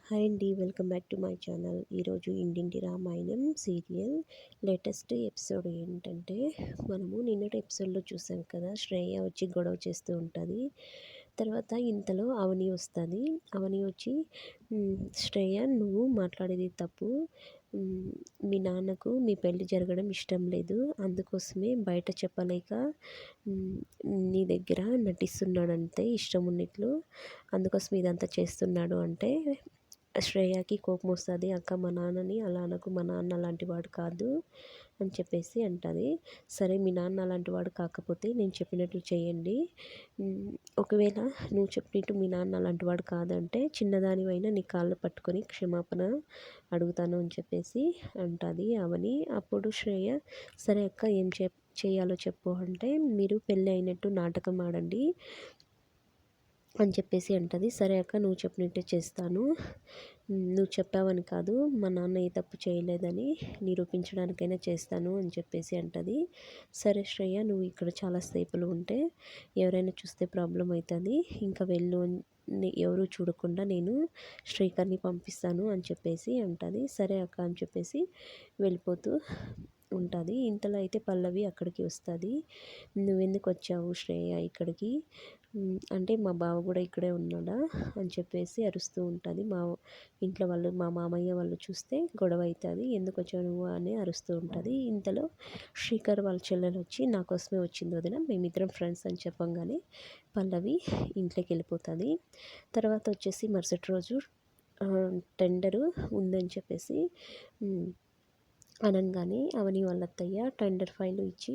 Hi అండి, welcome back to my channel. ఈరోజు ఇంటింటి రామాయణం సీరియల్ లేటెస్ట్ ఎపిసోడ్ ఏంటంటే, మనము నిన్నటి ఎపిసోడ్లో చూసాం కదా, శ్రేయ వచ్చి గొడవ చేస్తూ ఉంటుంది. తర్వాత ఇంతలో అవని వస్తుంది. అవని వచ్చి శ్రేయ, నువ్వు మాట్లాడేది తప్పు. మీ నాన్నకు మీ పెళ్ళి జరగడం ఇష్టం లేదు, అందుకోసమే బయట చెప్పలేక నీ దగ్గర నటిస్తున్నాడంతే ఇష్టం ఉన్నట్లు, అందుకోసం ఇదంతా చేస్తున్నాడు అంటే శ్రేయకి కోపం వస్తుంది. అక్క, మా నాన్నని అలా అనకు, మా నాన్న అలాంటి వాడు కాదు అని చెప్పేసి అంటుంది. సరే, మీ నాన్న అలాంటి వాడు కాకపోతే నేను చెప్పినట్లు చేయండి. ఒకవేళ నువ్వు చెప్పినట్టు మీ నాన్న అలాంటి వాడు కాదంటే చిన్నదానివైనా నీ కాళ్ళు పట్టుకొని క్షమాపణ అడుగుతాను అని చెప్పేసి అంటుంది అవని. అప్పుడు శ్రేయ, సరే అక్క, ఏం చేయాలో చెప్పు అంటే, మీరు పెళ్ళి అయినట్టు నాటకం ఆడండి అని చెప్పేసి అంటుంది. సరే అక్క, నువ్వు చెప్పినట్టే చేస్తాను. నువ్వు చెప్పావని కాదు, మా నాన్న ఏ తప్పు చేయలేదని నిరూపించడానికైనా చేస్తాను అని చెప్పేసి అంటుంది. సరే శ్రేయ, నువ్వు ఇక్కడ చాలా సేపులు ఉంటే ఎవరైనా చూస్తే ప్రాబ్లం అవుతుంది, ఇంకా వెళ్ళు, ఎవరు చూడకుండా నేను శ్రీకర్ని పంపిస్తాను అని చెప్పేసి అంటుంది. సరే అక్క అని చెప్పేసి వెళ్ళిపోతూ ఉంటుంది. ఇంతలో అయితే పల్లవి అక్కడికి వస్తుంది. నువ్వెందుకు వచ్చావు శ్రేయ ఇక్కడికి అంటే, మా బావ కూడా ఇక్కడే ఉన్నాడా అని చెప్పేసి అరుస్తూ ఉంటుంది. మా ఇంట్లో వాళ్ళు, మా మామయ్య వాళ్ళు చూస్తే గొడవ అవుతుంది. ఎందుకు వచ్చావు నువ్వు అని అరుస్తూ ఉంటుంది. ఇంతలో శ్రీకర్ వాళ్ళ చెల్లెలు వచ్చి, నా కోసమే వచ్చింది వదిన, మేమిద్దరం ఫ్రెండ్స్ అని చెప్పంగానే పల్లవి ఇంట్లోకి వెళ్ళిపోతుంది. తర్వాత వచ్చేసి మరుసటి రోజు టెండరు ఉందని చెప్పేసి అనగానే అవని వాళ్ళ అత్తయ్య టెండర్ ఫైల్ ఇచ్చి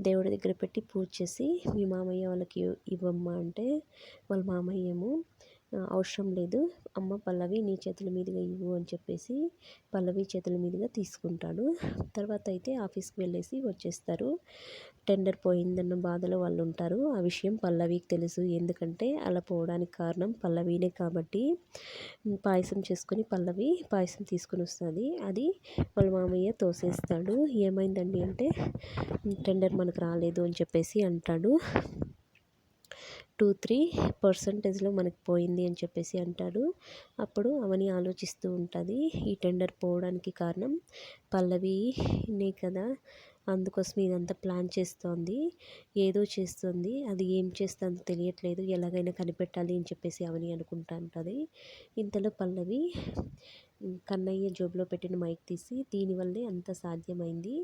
దేవుడి దగ్గర పెట్టి పూజ చేసి, మీ మామయ్య వాళ్ళకి ఇవ్వమ్మా అంటే, వాళ్ళ మామయ్య ఏమో అవసరం లేదు అమ్మ, పల్లవి నీ చేతుల మీదుగా ఇవ్వు అని చెప్పేసి పల్లవి చేతుల మీదుగా తీసుకుంటాడు. తర్వాత అయితే ఆఫీస్కి వెళ్ళేసి వచ్చేస్తారు. టెండర్ పోయిందన్న బాధలో వాళ్ళు ఉంటారు. ఆ విషయం పల్లవికి తెలుసు, ఎందుకంటే అలా పోవడానికి కారణం పల్లవినే కాబట్టి. పాయసం చేసుకొని పల్లవి పాయసం తీసుకుని వస్తుంది. అది వాళ్ళ మామయ్య తోసేస్తాడు. ఏమైందండి అంటే, టెండర్ మనకు రాలేదు అని చెప్పేసి అంటాడు. 2-3% మనకి పోయింది అని చెప్పేసి అంటాడు. అప్పుడు అవని ఆలోచిస్తూ ఉంటుంది, ఈ టెండర్ పోవడానికి కారణం పల్లవినే కదా, అందుకోసం ఇదంతా ప్లాన్ చేస్తోంది, ఏదో చేస్తుంది, అది ఏం చేస్తుందో తెలియట్లేదు, ఎలాగైనా కనిపెట్టాలి అని చెప్పేసి అవని అనుకుంటా ఉంటుంది. ఇంతలో పల్లవి కన్నయ్య జోబులో పెట్టిన మైక్ తీసి, దీనివల్లే అంత సాధ్యమైంది,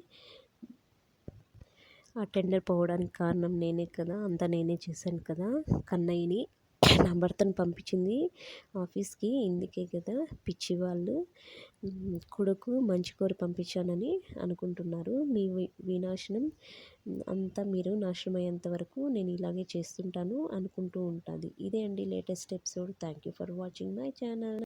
ఆ టెండర్ పోవడానికి కారణం నేనే కదా, అంతా నేనే చేశాను కదా, కన్నయ్యని నా భర్తను పంపించింది ఆఫీస్కి ఇందుకే కదా, పిచ్చి వాళ్ళు, కొడుకు మంచి కోరి పంపించానని అనుకుంటున్నారు, మీ వినాశనం అంతా మీరు నాశనం అయ్యేంత వరకు నేను ఇలాగే చేస్తుంటాను అనుకుంటూ ఉంటుంది. ఇదే అండి latest episode. Thank you for watching my channel.